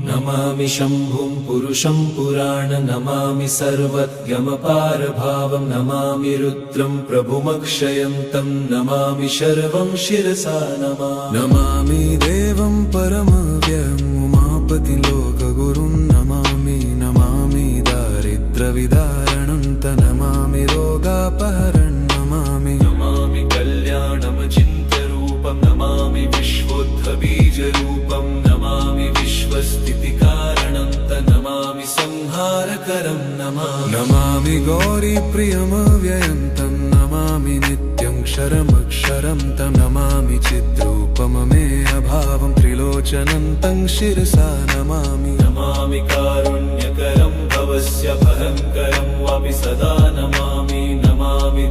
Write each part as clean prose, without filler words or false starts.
नमामि शम्भुं पुरुषं पुराण नमामि सर्वज्ञमपारभावं नमामि रुद्रं प्रभुमक्षयन्तं नमामि शर्वं शिरसा नमामि देवं परमव्ययम् उमापतिं लोकगुरुं नमामि दारिद्र्यविदारणं नमामि रोगापहरणं नमामि कल्याणमचिन्त्यरूपं नमामि विश्वोत्थबीजरूपं नमामि विश्वस्थितिकारणं नमामि संहारकरं नमामि गौरीप्रियमव्ययं तं नमामि नित्यं क्षरमक्षरं तं नमामि चिद्रूपममेयभावं त्रिलोचनं तं शिरसा नमामि कारुण्यकरं भवस्य भयङ्करं वापि सदा नमामि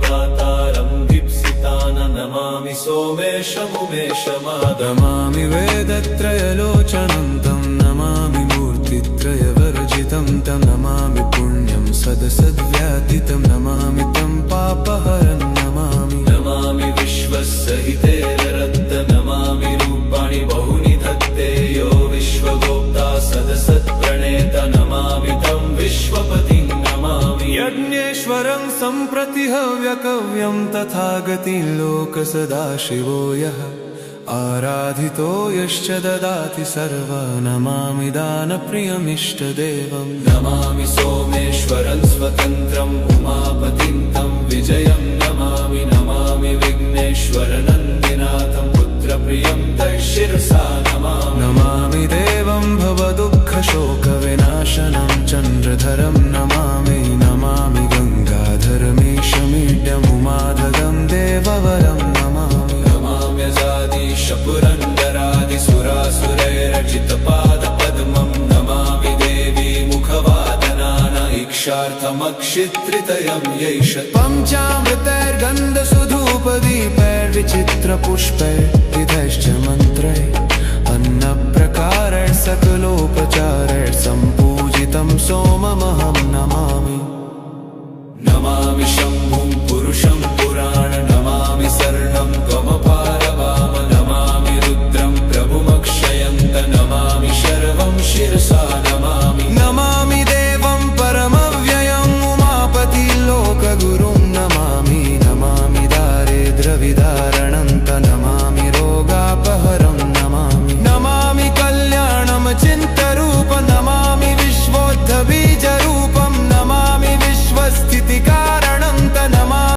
दातारं दीप्सितानं नमामि सोमेशमुमेशमादमामि वेदत्रयलोचनं तं नमामि मूर्तित्रयवर्जितं तं नमामि पुण्यं सदसद्व्यातितं नमामि तं पापहरं नमामि विश्वसहितेररद्द नमामि रूपाणि बहूनि धत्ते यो विश्वगोप्ता सदसत्प्रणेत नमामि तं विश्वपतिं नमामि यज्ञेश्वरं सम्प्रति हव्यकव्यं तथागतिं लोकसदाशिवो यः आराधितो यश्च ददाति सर्वा नमामि दानप्रियमिष्टदेवं नमामि सोमेश्वरं स्वतन्त्रम् उमापतिं तं विजयं नमामि विघ्नेश्वरनन्दिनाथं पुत्रप्रियं तं शिरसा नमामि देवं भवदुःखशोकविनाशनं चन्द्रधरं नमामि गङ्गाधरमीशमीड्यमुमाधदं देववरं पुरन्दरादिसुरासुरैरचितपादपद्मं नमामि देवी मुखवादनान इक्षार्थमक्षित्रितयं यैष पञ्चामृतैर्गन्धसुधूपदीपैर्विचित्रपुष्पैर्विधैश्च मन्त्रैः अन्नप्रकारैः सकलोपचारैः सम्पूजितं सोममहं नमामि शम्भुं पुरुषं